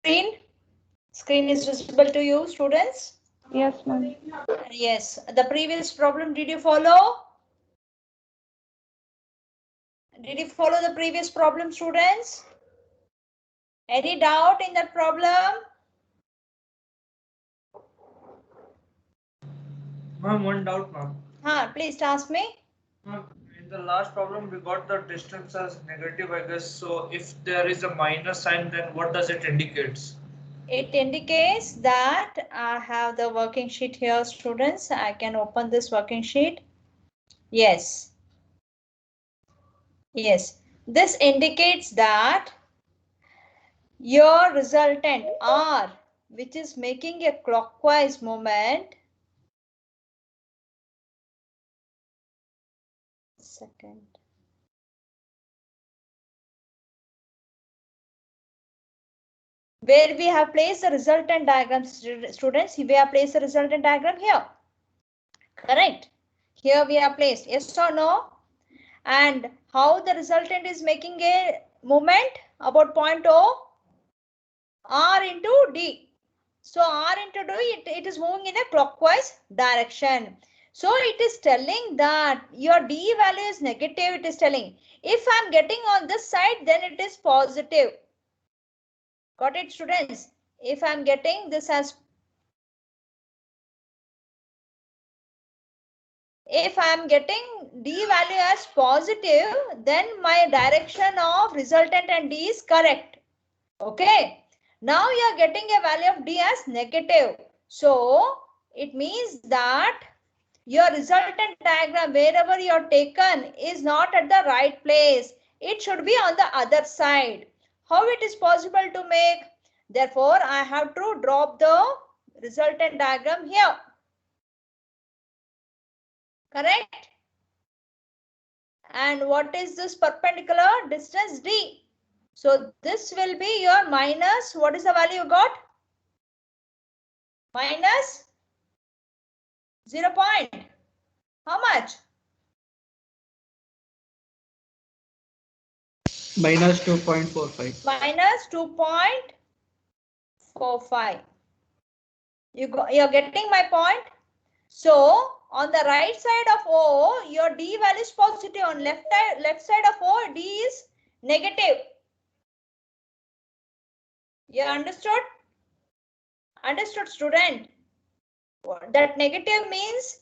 screen? Screen is visible to you, students? Yes, ma'am. Yes. The previous problem, did you follow? Did you follow the previous problem, students? Any doubt in that problem? Ma'am, one doubt, ma'am. Please ask me. Ma'am, in the last problem, we got the distance as negative, I guess. So if there is a minus sign, then what does it indicates? It indicates that I have the working sheet here, students. I can open this working sheet. Yes. Yes. This indicates that your resultant R, which is making a clockwise movement. Second. Where we have placed the resultant diagram, students, we have placed the resultant diagram here. Correct. Here we have placed, yes or no? And how the resultant is making a movement about point O? R into D. So R into D, it is moving in a clockwise direction. So it is telling that your D value is negative. It is telling if I am getting on this side, then it is positive. Got it, students? If I am getting this as, if I am getting D value as positive, then my direction of resultant and D is correct. Okay. Now you are getting a value of D as negative. So it means that your resultant diagram, wherever you are taken, is not at the right place. It should be on the other side. How it is possible to make? Therefore, I have to drop the resultant diagram here. Correct? And what is this perpendicular distance D? So this will be your minus, what is the value you got? Minus 0 point. How much? Minus 2.45. Minus 2.45. You're getting my point? So on the right side of O, your D value is positive. On left side of O, D is negative. You understood? Understood, student? That negative means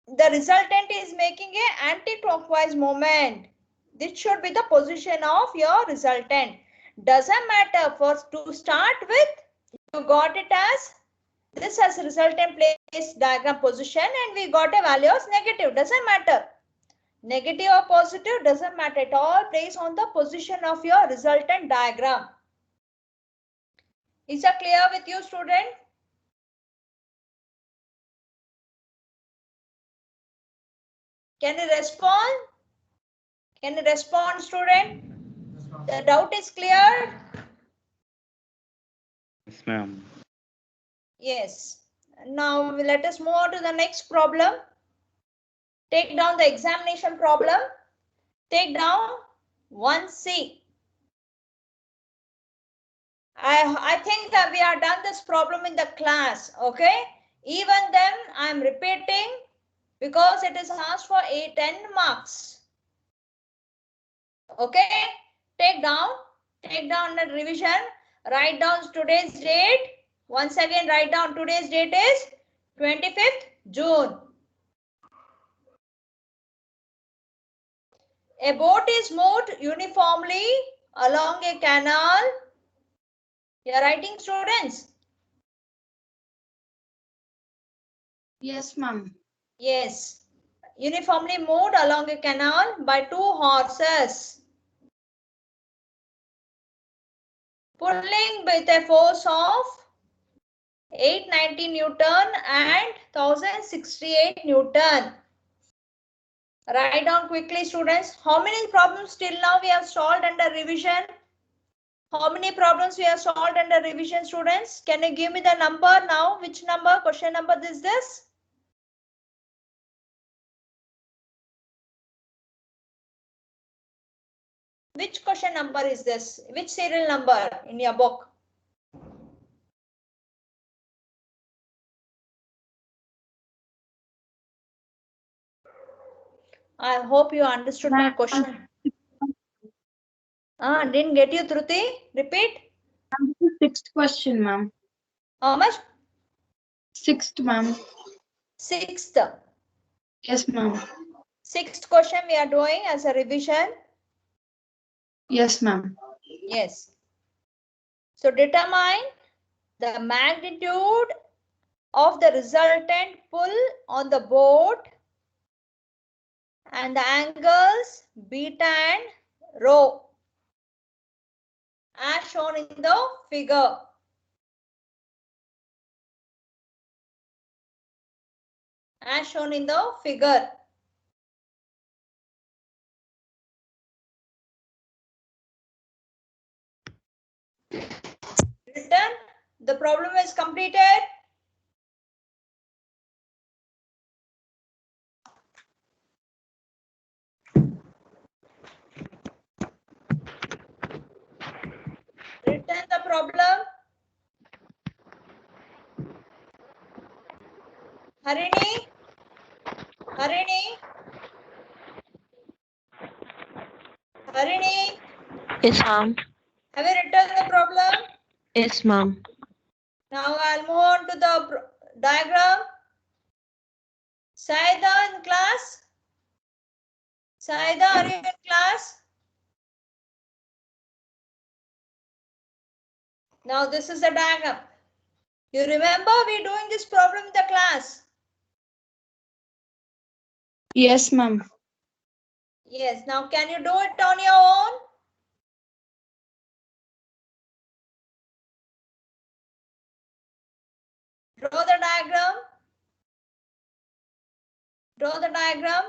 the resultant is making a anti-clockwise movement. This should be the position of your resultant. Doesn't matter. First, to start with, you got it as this as resultant place diagram position and we got a value as negative. Doesn't matter. Negative or positive doesn't matter. It all plays on the position of your resultant diagram. Is that clear with you, student? Can you respond? Can you respond, student? The doubt is clear? Yes, ma'am. Yes. Now let us move on to the next problem. Take down the examination problem. Take down 1C. I think that we have done this problem in the class. Okay. Even then I am repeating because it is asked for 10 marks. Okay. Take down the revision. Write down today's date. Once again, write down today's date is 25th June. A boat is moved uniformly along a canal. You are writing, students? Yes, ma'am. Yes. Uniformly moved along a canal by 2 horses, pulling with a force of 890 Newton and 1068 Newton. Write down quickly, students. How many problems till now we have solved under revision? How many problems we have solved under revision, students? Can you give me the number now? Which number? Question number is this? Which question number is this? Which serial number in your book? I hope you understood my question. Didn't get you, Truti. Repeat. Sixth question, ma'am. How much? Sixth, ma'am. Sixth. Yes, ma'am. Sixth question we are doing as a revision. Yes, ma'am. Yes. So determine the magnitude of the resultant pull on the board and the angles beta and rho as shown in the figure. As shown in the figure. Written, the problem is completed. Written the problem. Harini? Harini? Harini? Yes, ma'am. Have you written the problem? Yes, ma'am. Now I'll move on to the diagram. Saida in class? Saida, are you in class? Now this is the diagram. You remember we doing this problem in the class? Yes, ma'am. Yes. Now can you do it on your own? Draw the diagram. Draw the diagram.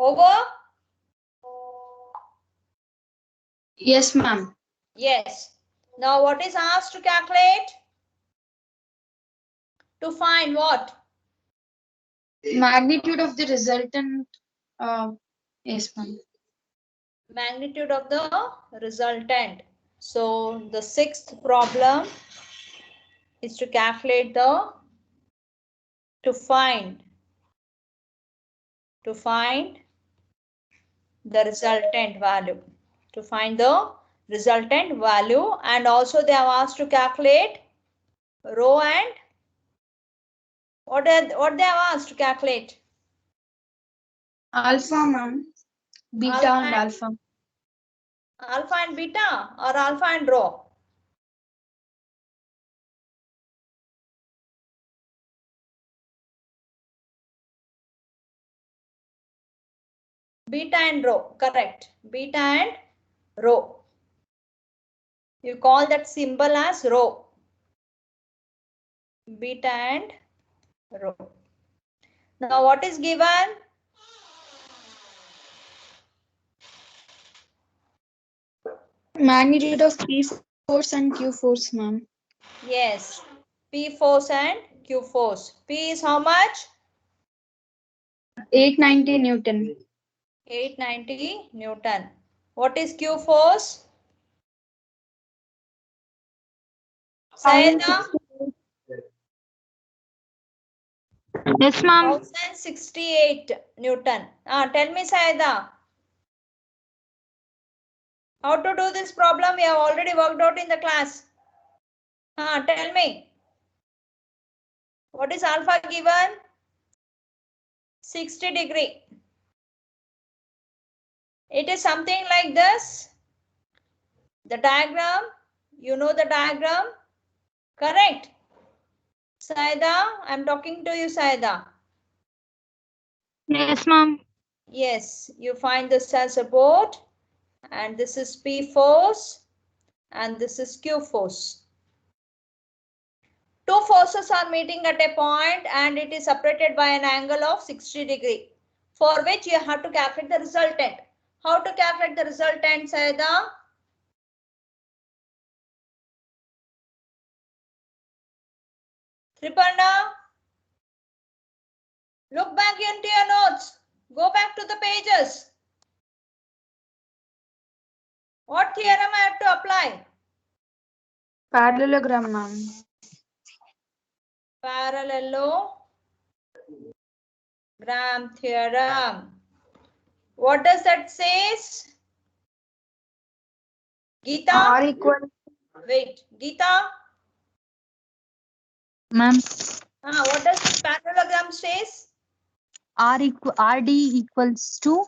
Over? Yes, ma'am. Yes. Now what is asked to calculate? To find what? Magnitude of the resultant. Yes, ma'am. Magnitude of the resultant. So the sixth problem is to calculate to find the resultant value. To find the resultant value, and also they have asked to calculate rho and what they have asked to calculate? Alpha, ma'am. Beta and alpha. Alpha and beta or alpha and rho? Beta and rho, correct. Beta and rho. You call that symbol as rho. Beta and rho. Now what is given? Magnitude of P force and Q force, ma'am. Yes. P force and Q force. P is how much? 890 Newton. 890 Newton. What is Q force? Sayeda? Yes, ma'am. 1068 Newton. Tell me, Sayeda. How to do this problem? We have already worked out in the class. Tell me. What is alpha given? 60 degree. It is something like this. The diagram. You know the diagram? Correct. Saida, I'm talking to you, Saida. Yes, ma'am. Yes, you find this as support, and this is P force, and this is Q force. Two forces are meeting at a point and it is separated by an angle of 60 degree, for which you have to calculate the resultant. How to calculate the resultant, Saida? Triparna, look back into your notes. Go back to the pages. What theorem I have to apply? Parallelogram, ma'am. Parallelogram theorem. What does that says? Geeta? R equal, Wait, Geeta? ma'am. What does this parallelogram says? RD equals to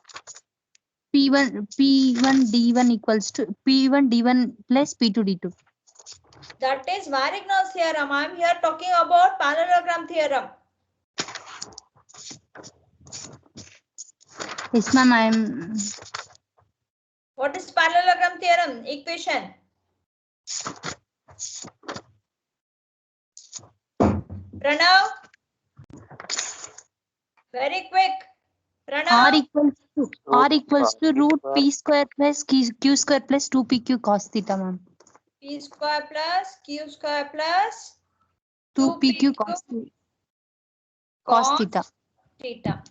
P1 D1 equals to P1 D1 plus P2 D2. That is Varignon's theorem. I am here talking about parallelogram theorem. Yes, ma'am. I'm What is parallelogram theorem? Equation. Pranav? Very quick. R Pranav? equals to root P square plus Q square plus 2PQ cos theta, ma'am. P square plus Q square plus 2PQ cos theta. theta.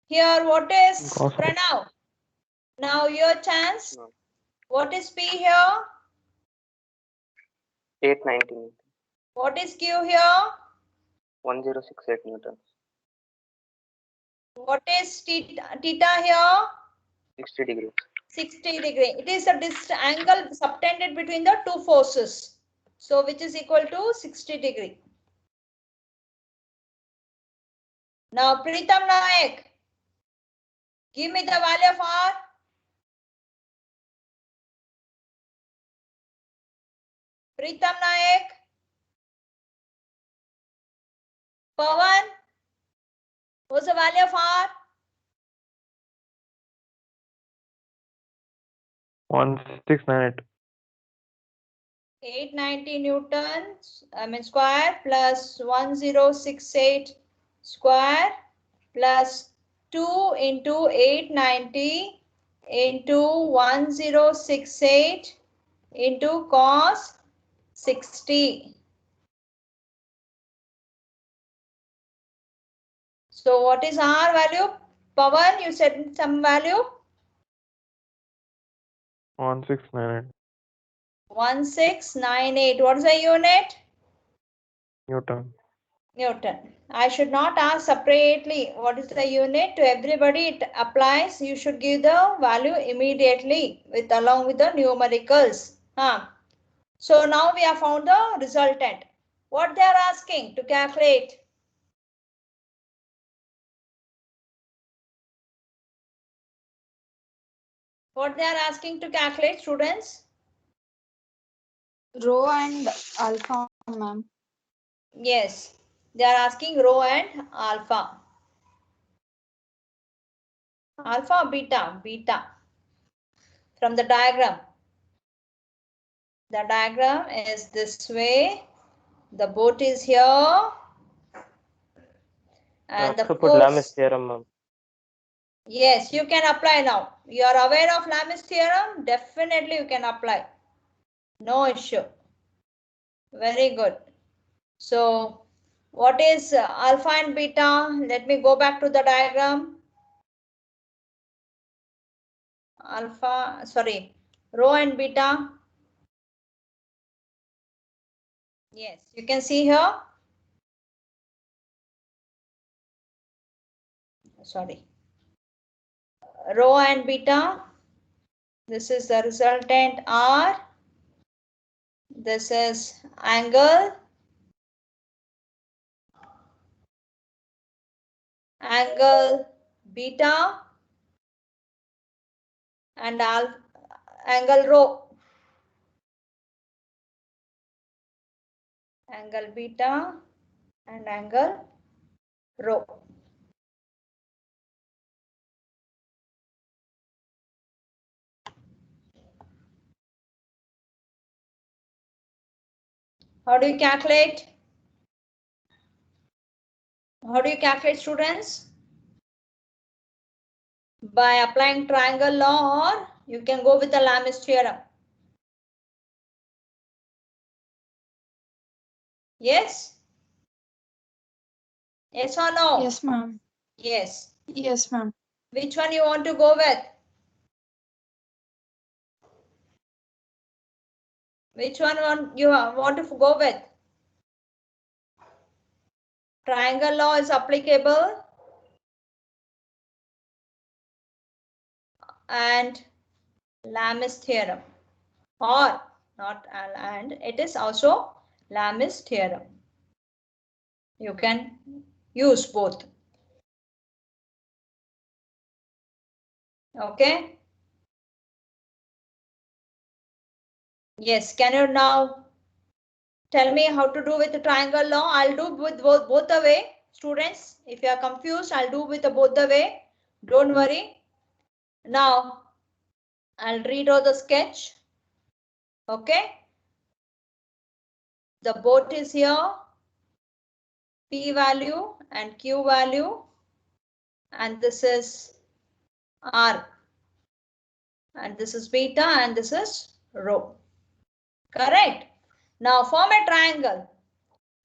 Here, what is Pranav? Now your chance. What is P here? 819. What is Q here? 1068 newtons. What is theta here? 60 degrees. 60 degree. It is a angle subtended between the two forces. So which is equal to 60 degree. Now Pritam Nayak, give me the value of R. Pritam Nayak. Pawan, what's the value of R? 1698. 890 newtons, square plus 1068 square plus 2 into 890 into 1068 into cos 60. So what is R value? Pawan, you said some value? 1698. 1698. What is the unit? Newton. Newton. I should not ask separately what is the unit. To everybody it applies. You should give the value immediately along with the numericals. So now we have found the resultant. What they are asking to calculate? What they are asking to calculate, students? Rho and alpha, ma'am. Yes, they are asking rho and alpha. Alpha or beta? Beta. From the diagram. The diagram is this way. The boat is here. And the Put force. Lamis theorem, ma'am. Yes, you can apply now. You are aware of Lamis theorem? Definitely you can apply. No issue. Very good. So, what is alpha and beta? Let me go back to the diagram. Alpha, sorry, rho and beta. Yes, you can see here. Sorry. Rho and beta. This is the resultant R. This is angle. Angle beta. And angle rho. Angle beta and angle rho. How do you calculate? How do you calculate, students? By applying triangle law, or you can go with the Lamis theorem. Yes? Yes or no? Yes, ma'am. Yes. Yes, ma'am. Which one you want to go with? Which one you want to go with? Triangle law is applicable and Lamis theorem, or not, and it is also Lamis theorem. You can use both. Okay. Yes, can you now tell me how to do with the triangle law? I'll do with both the way. Students, if you are confused, I'll do with both the way. Don't worry. Now, I'll read out the sketch. Okay. The boat is here. P value and Q value. And this is R. And this is beta and this is rho. Correct. Now form a triangle.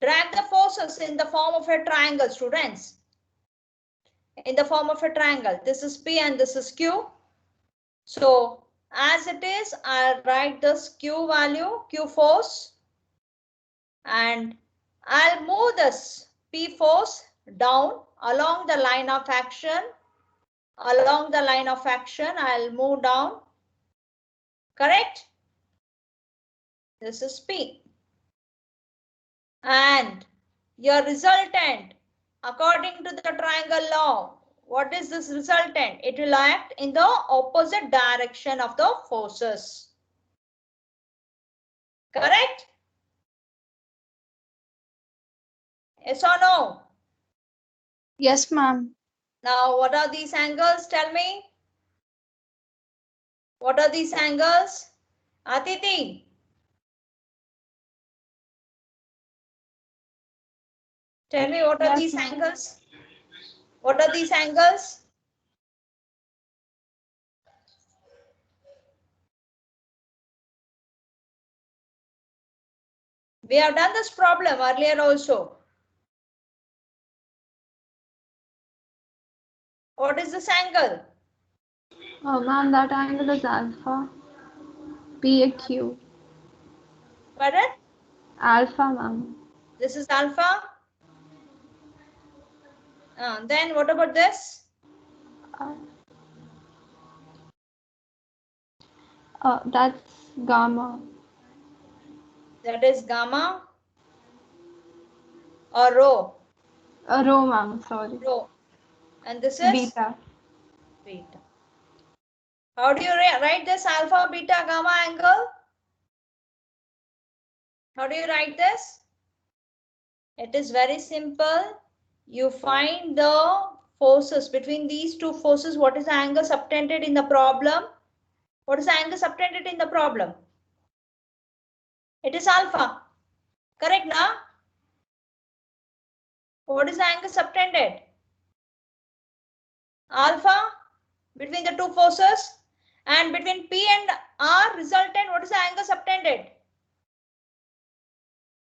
Drag the forces in the form of a triangle, students. In the form of a triangle. This is P and this is Q. So as it is, I'll write this Q value, Q force. And I'll move this P force down along the line of action. Along the line of action, I'll move down. Correct? This is P. And your resultant, according to the triangle law, what is this resultant? It will act in the opposite direction of the forces. Correct? Yes or no? Yes, ma'am. Now, what are these angles? Tell me. What are these angles? Aditi. Tell me, what are Yes, these ma'am. angles? What are these angles? We have done this problem earlier also. What is this angle? Oh, ma'am, that angle is alpha. PQ. Pardon? Alpha, ma'am. This is alpha. Then what about this? That's gamma. That is gamma or rho. Rho, ma'am. Sorry. Rho. And this is Beta. beta. How do you write this alpha, beta, gamma angle? How do you write this? It is very simple. You find the forces between these two forces. What is the angle subtended in the problem? What is the angle subtended in the problem? It is alpha. Correct, na? What is the angle subtended? Alpha between the two forces, and between P and R resultant, what is the angle subtended?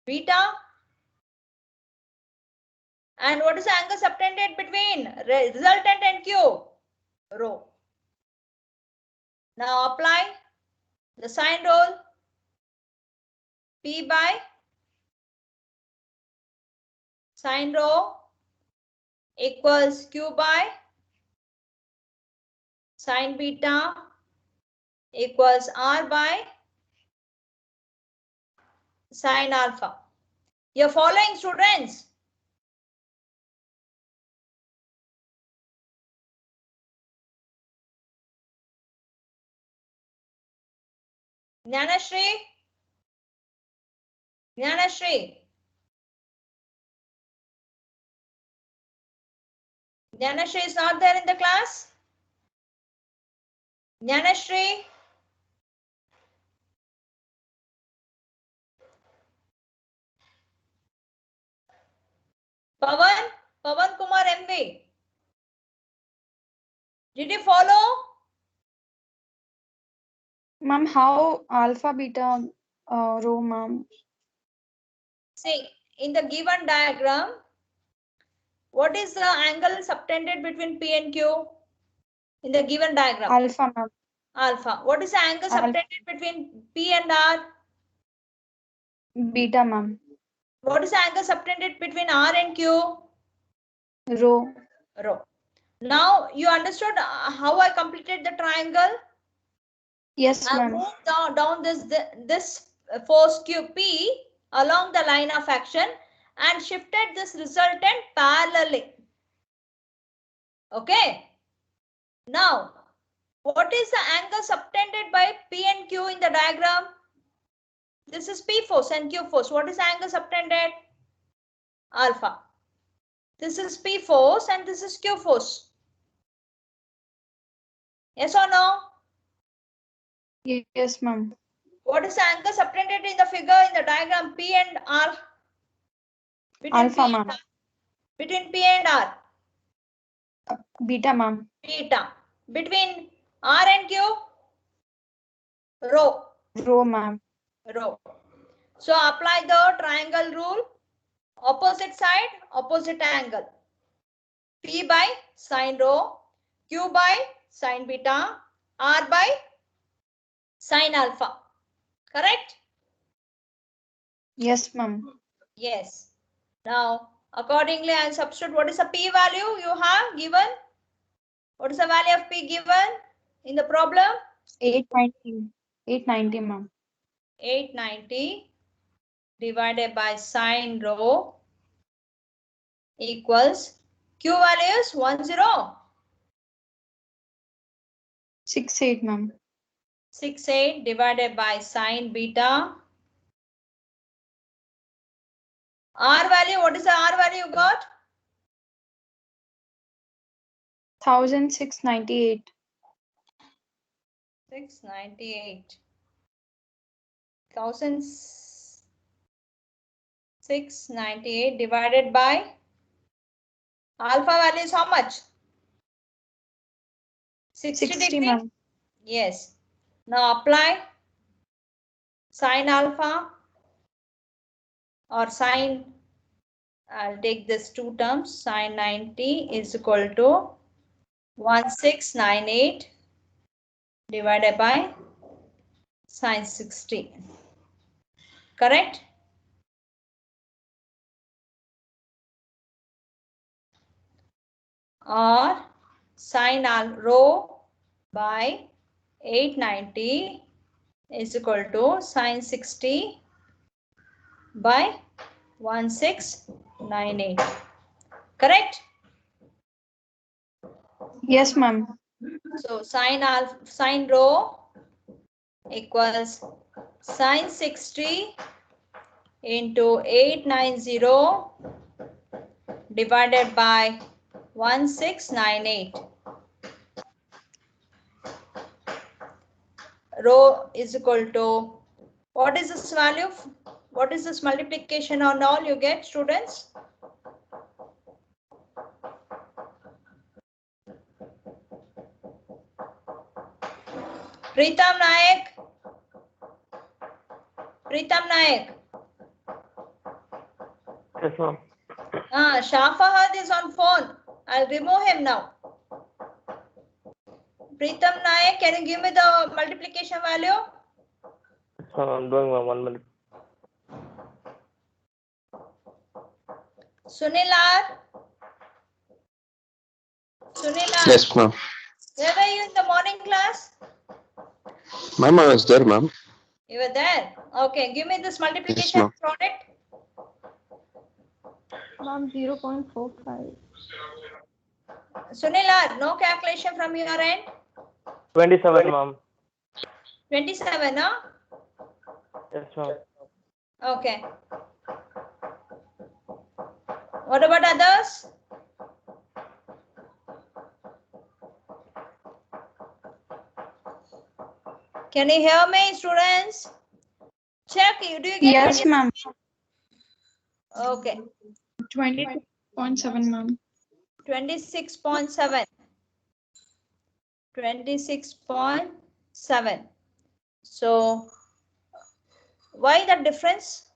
Beta. And what is the angle subtended between resultant and Q? Rho. Now apply the sine rule. P by sine rho equals Q by sine beta equals R by sine alpha. You're following, students? Jnanashri? Jnanashri? Jnanashri is not there in the class? Jnanashri? Anvi? Did you follow? Ma'am, how alpha, beta, rho, ma'am? See, in the given diagram, what is the angle subtended between P and Q? In the given diagram, Alpha, ma'am. alpha. What is the angle Alpha. subtended between P and R? Beta, ma'am. What is the angle subtended between R and Q? Rho. Rho. Now you understood how I completed the triangle? Yes, I ma'am. moved down this force QP along the line of action and shifted this resultant parallelly. Okay. Now, what is the angle subtended by P and Q in the diagram? This is P force and Q force. What is the angle subtended? Alpha. This is P force and this is Q force. Yes or no? Yes, ma'am. What is the angle subtended in the figure in the diagram P and R? Between Alpha, P and ma'am. R. Between P and R. Beta, ma'am. Beta. Between R and Q? Rho. Rho, ma'am. Rho. So apply the triangle rule. Opposite side, opposite angle. P by sine rho, Q by sine beta, R by sine alpha. Correct? Yes, ma'am. Yes. Now, accordingly, I'll substitute. What is the P value you have given? What is the value of P given in the problem? 890. 890, ma'am. 890 divided by sine rho equals Q value is 10. 68, ma'am. 68 divided by sine beta. R value, what is the R value you got? 1698. 698. 1698 divided by alpha value is how much? 60 degree? ma'am. Yes. Now apply sine alpha or sine, I'll take this two terms, sine 90 is equal to 1698 divided by sine 60. Correct? Or sine rho by 890 is equal to sine 60 by 1698. Correct? Yes, ma'am. So sine rho equals sine 60 into 890 divided by 1698. Rho is equal to, what is this value? What is this multiplication on all you get, students? Pritam Nayak. Pritam Nayak. Yes, ma'am. Shafahad is on phone. I'll remove him now. Pritam Nayak, can you give me the multiplication value? Yes, ma'am. I'm doing, ma'am. 1 minute. Sunil R. Sunil R. Yes, ma'am. Where were you in the morning class? Ma'am, I was there, ma'am. You were there. Okay, give me this multiplication ma'am. product. Ma'am, 0.45. Sunil R, no calculation from your end? 27, ma'am. 27, huh? Yes, ma'am. Okay. What about others? Can you hear me, students? Check. Do you get Yes, me? ma'am. Okay. 20.7, ma'am. 26.7. 26.7. So why the difference?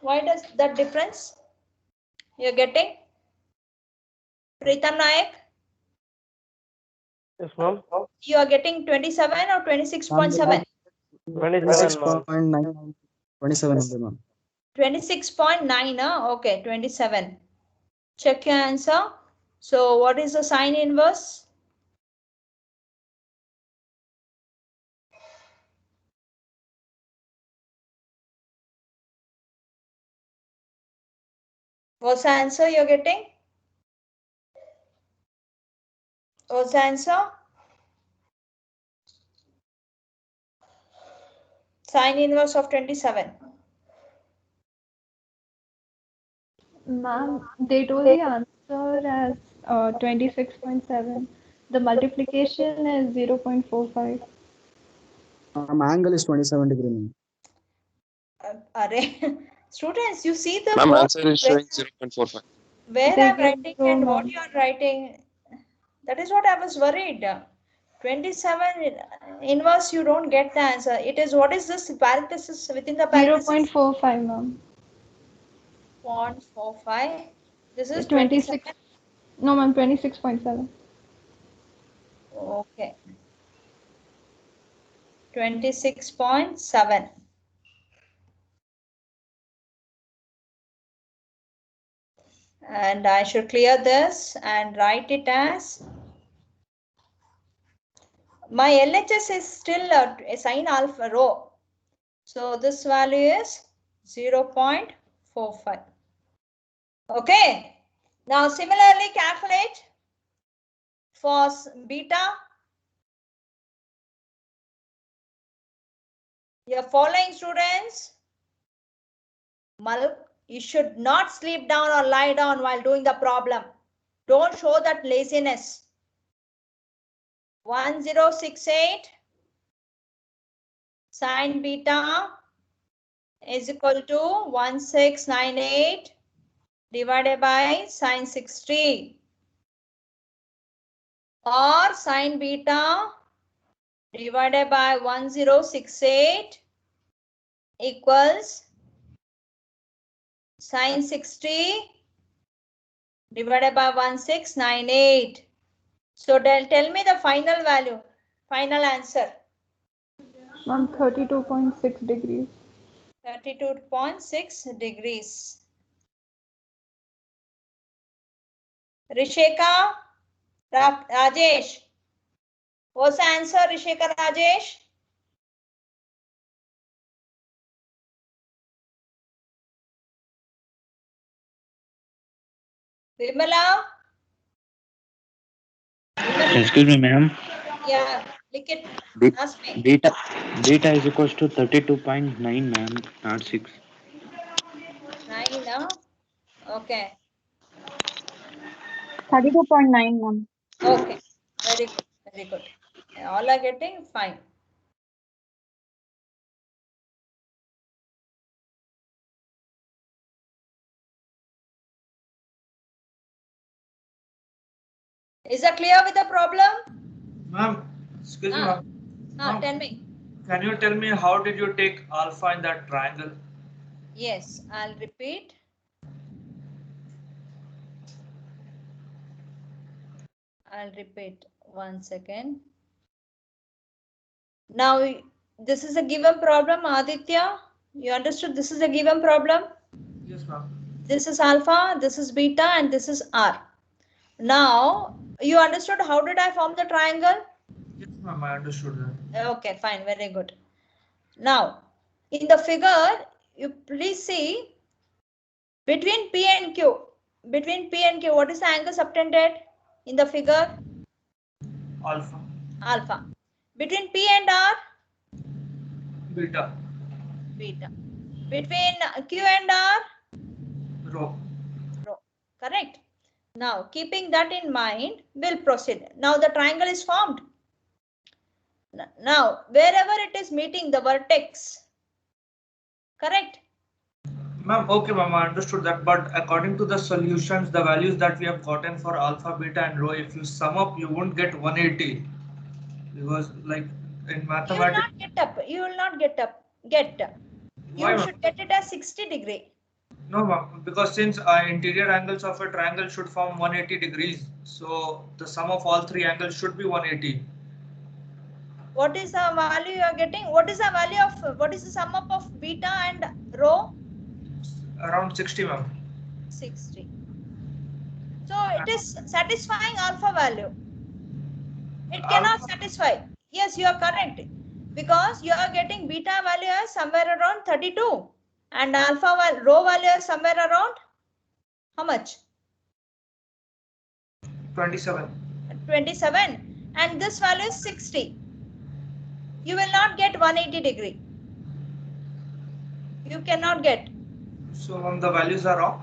Why does that difference? You're getting? Pritam Nayak, Yes, ma'am. you are getting 27 or 26.7? 27, ma'am. 26.9. 27 only, ma'am. 26.9, okay, 27. Check your answer. So what is the sine inverse? What's the answer you're getting? What's the answer? Sine inverse of 27. Ma'am, they told the answer as 26.7. The multiplication is 0.45. Angle is 27 degree, ma'am. Students, you see the Ma'am, board answer is showing 0.45. where They I'm give writing row, and what ma'am. you are writing. That is what I was worried. 27 inverse, you don't get the answer. It is, what is this parenthesis within the parenthesis? 0.45, ma'am. 0.45. This is 26. 27. No, ma'am, 26.7. Okay. 26.7. And I should clear this and write it as, my LHS is still a sine alpha rho. So this value is 0.45. Okay. Now similarly calculate for beta. You're following, students. You should not sleep down or lie down while doing the problem. Don't show that laziness. 1068 sine beta is equal to 1698 divided by sine 60, or sine beta divided by 1068 equals sine 60 divided by 1698. So tell me the final value, final answer. Ma'am, 32.6 degrees. 32.6 degrees. Rishika, Rajesh. What's the answer, Rishika, Rajesh? Vimala? Excuse me, ma'am. Yeah, click it. Ask me. Beta is equals to 32.9, ma'am, not 6. 9, okay. 32.9, ma'am. Okay, very good, very good. All are getting fine. Is that clear with the problem? Ma'am, excuse me, ma'am. Tell me. Can you tell me how did you take alpha in that triangle? Yes, I'll repeat. I'll repeat 1 second. Now, this is a given problem, Aditya. You understood this is a given problem? Yes, ma'am. This is alpha, this is beta, and this is R. Now, you understood how did I form the triangle? Yes, ma'am, I understood that. Okay, fine, very good. Now, in the figure, you please see between P and Q. Between P and Q, what is the angle subtended in the figure? Alpha. Alpha. Between P and R? Beta. Beta. Between Q and R? Rho. Rho. Correct. Now, keeping that in mind, we'll proceed. Now, the triangle is formed. Now, wherever it is meeting the vertex, correct? Ma'am, okay, ma'am, I understood that. But according to the solutions, the values that we have gotten for alpha, beta, and rho, if you sum up, you won't get 180. Because, like in You will mathematics. not get up. You will not get up. Get. Why, You ma'am? should get it as 60 degree. No, ma'am, because since interior angles of a triangle should form 180 degrees, so the sum of all three angles should be 180. What is the value you are getting? What is the value of, what is the sum up of beta and rho? Around 60, ma'am. 60. So it is satisfying alpha value. It cannot satisfy. Yes, you are correct. Because you are getting beta value as somewhere around 32. And alpha rho value is somewhere around how much? 27. 27. And this value is 60. You will not get 180 degree. You cannot get. So, ma'am, the values are wrong?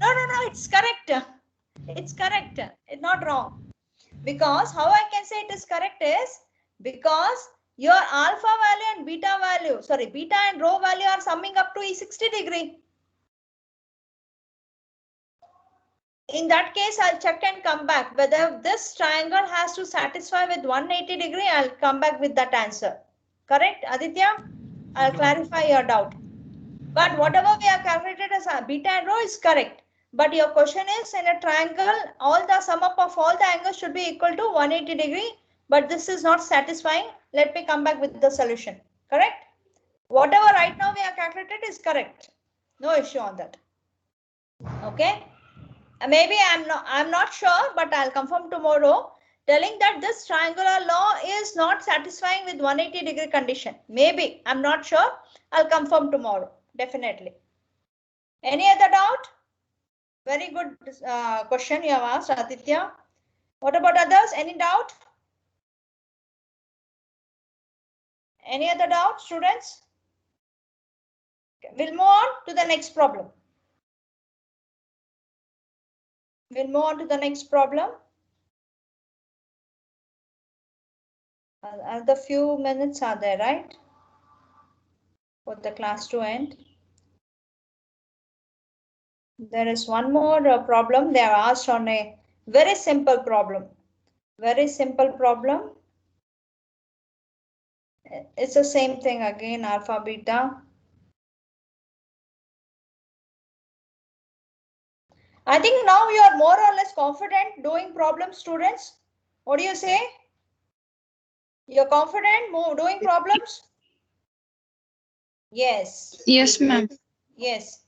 No, it's correct. It's correct. It's not wrong. Because how I can say it is correct is because your alpha value and beta value, sorry, beta and rho value are summing up to 60 degree. In that case, I'll check and come back whether this triangle has to satisfy with 180 degree. I'll come back with that answer. Correct, Aditya? I'll clarify your doubt. But whatever we have calculated as beta and rho is correct. But your question is in a triangle, all the sum up of all the angles should be equal to 180 degree. But this is not satisfying. Let me come back with the solution. Correct? Whatever right now we have calculated is correct. No issue on that. Okay. Maybe I'm not sure, but I'll confirm tomorrow, telling that this triangular law is not satisfying with 180 degree condition. Maybe I'm not sure. I'll confirm tomorrow. Definitely. Any other doubt? Very good question you have asked, Aditya. What about others? Any doubt? Any other doubt, students? Okay. We'll move on to the next problem. We'll move on to the next problem. The few minutes are there, right? For the class to end. There is one more problem they have asked on a very simple problem. Very simple problem. It's the same thing again, alpha, beta. I think now you are more or less confident doing problems, students. What do you say? You're confident doing problems? Yes. Yes, ma'am. Yes.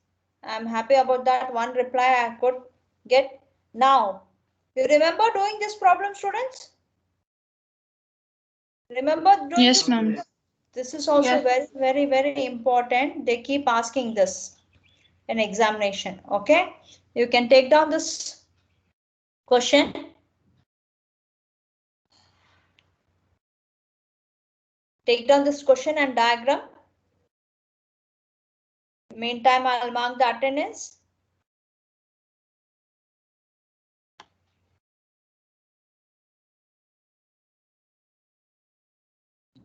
I'm happy about that one reply I could get. Now, you remember doing this problem, students? Remember doing Yes, this? ma'am. This is also Yes. very important. They keep asking this in examination. Okay. You can take down this question. Take down this question and diagram. Meantime, I'll mark the attendance.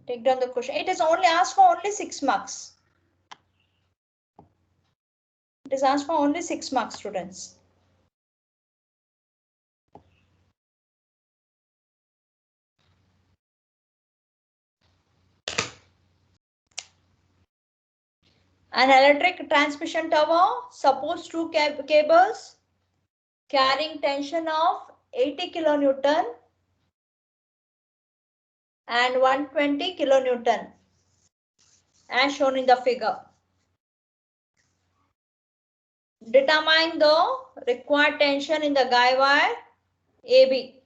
Take down the question. It is only asked for only 6 marks. It is asked for only 6 marks, students. An electric transmission tower, suppose 2 cables carrying tension of 80 kilonewton and 120 kilonewton as shown in the figure. Determine the required tension in the guy wire AB.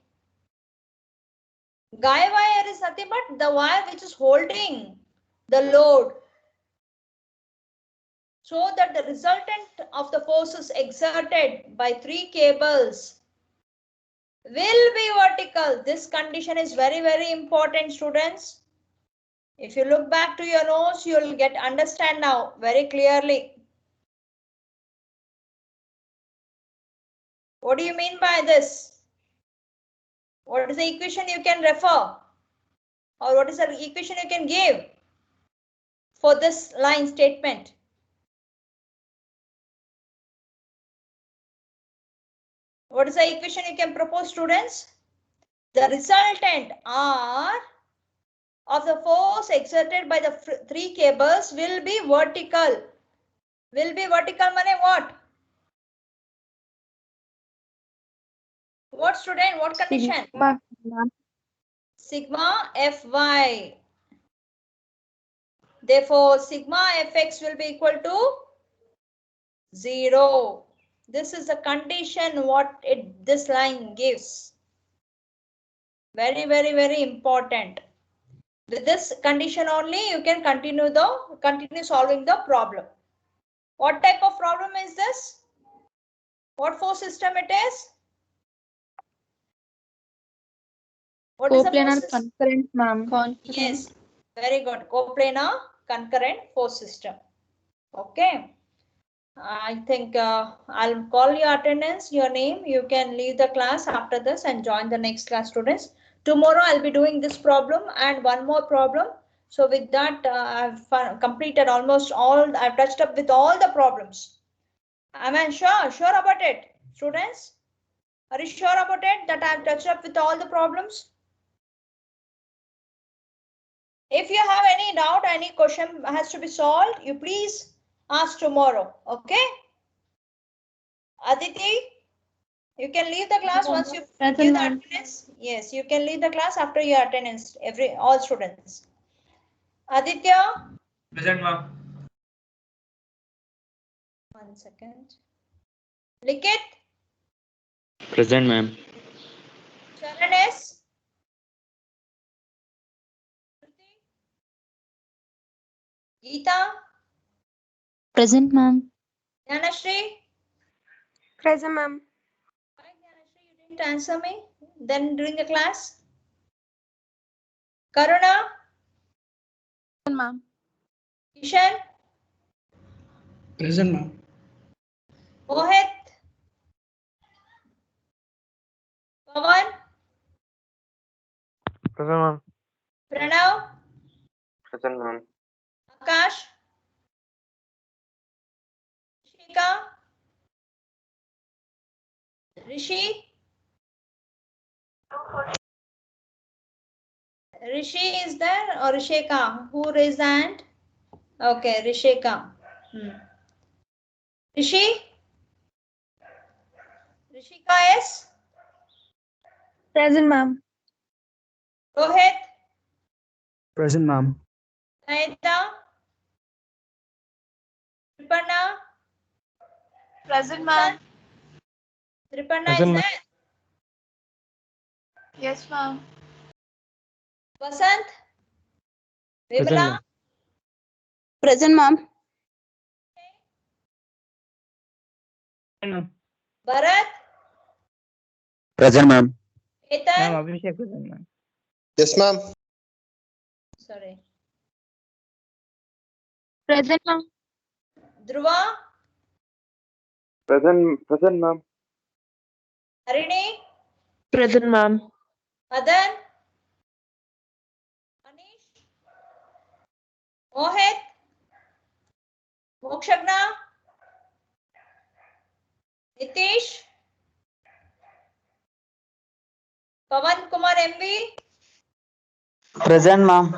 Guy wire is nothing but the wire which is holding the load, so that the resultant of the forces exerted by 3 cables will be vertical. This condition is very important, students. If you look back to your notes, you will understand now very clearly. What do you mean by this? What is the equation you can refer? Or what is the equation you can give for this line statement? What is the equation you can propose, students? The resultant R of the force exerted by the three cables will be vertical. Will be vertical meaning what? What, student? What condition? Sigma Fy. Therefore, sigma Fx will be equal to 0. This is the condition what this line gives. Very, very, very important. With this condition only, you can continue solving the problem. What type of problem is this? What force system it is? What is the Coplanar force system? concurrent, ma'am. Yes, very good. Coplanar concurrent force system. Okay. I think I'll call your attendance, your name. You can leave the class after this and join the next class, students. Tomorrow I'll be doing this problem and one more problem. So with that, I've completed almost all. I've touched up with all the problems. Am I sure about it, students? Are you sure about it that I've touched up with all the problems? If you have any doubt, any question has to be solved, you please ask tomorrow. Okay? Aditi, you can leave the class once you give the attendance. Yes, you can leave the class after your attendance. All students. Aditya. Present, ma'am. 1 second. Likit. Present, ma'am. Charanes. Geeta. Present, ma'am. Dhanashri. Present, ma'am. Why, Dhanashri, you didn't answer me then during the class? Karuna. Ma'am. Kishan. Present, ma'am. Mohit. Pawan. Present, ma'am. Pranav. Present, ma'am. Akash. Shika. Rishi. Rishi is there or Rishika? Who raised the hand? Okay, Rishika. Rishi? Rishika is? Present, ma'am. Rohit? Present, ma'am. Naita? Tripanna? Present, ma'am. Tripanna is there? Yes, ma'am. Vasant? Vimala? Present, ma'am. Bharat? Present, ma'am. Ketan? Abhishek present, ma'am. Yes, ma'am. Sorry. Present, ma'am. Dhruva? Present, ma'am. Harini? Present, ma'am. Madan? Anish? Mohit? Mokshagna? Nitish? Pavan Kumar MV? Present, ma'am.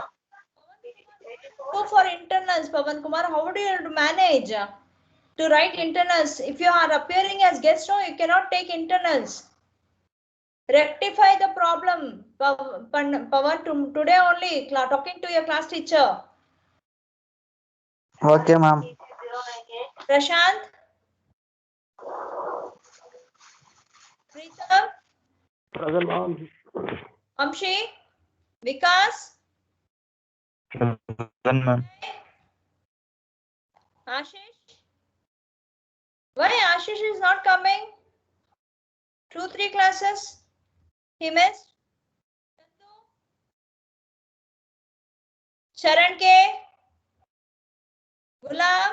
Go for internals, Pavan Kumar. How do you manage to write internals? If you are appearing as guest, no, you cannot take internals. Rectify the problem, Pavan. Today only talking to your class teacher. Okay, ma'am. Prashant. Preetham. Present, ma'am. Amshi. Vikas. Present, ma'am. Ashish. Why Ashish is not coming? 2-3 classes he missed. Sharan K. Gulam.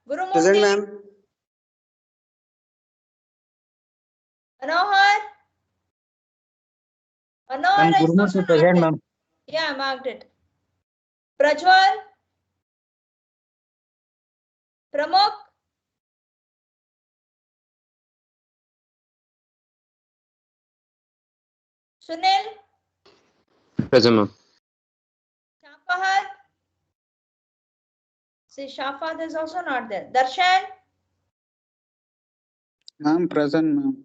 Gurumurthy. Present, ma'am. Manohar. Manohar is also present, marked. ma'am. Yeah, I marked it. Prajwal. Pramukh. Sunil, Present, ma'am. Shafahad. See, Shafahad is also not there. Darshan, Ma'am, present, ma'am.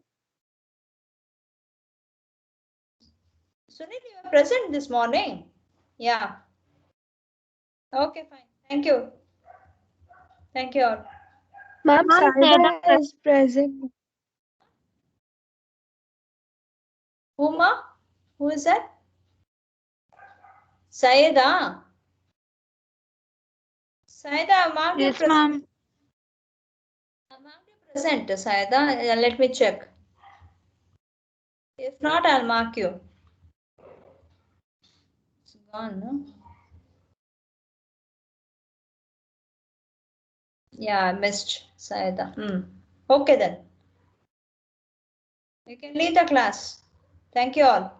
Sunil, you were present this morning. Yeah. Okay, fine. Thank you. Thank you all. Ma'am, Ma'am, Saida Saida is present. Uma, who is that? Saida. Saida, mark your Yes, ma'am. present. Saida, let me check. If not, I'll mark you. It's gone, no? Yeah, I missed Saida. Okay then. You can leave the class. Thank you all.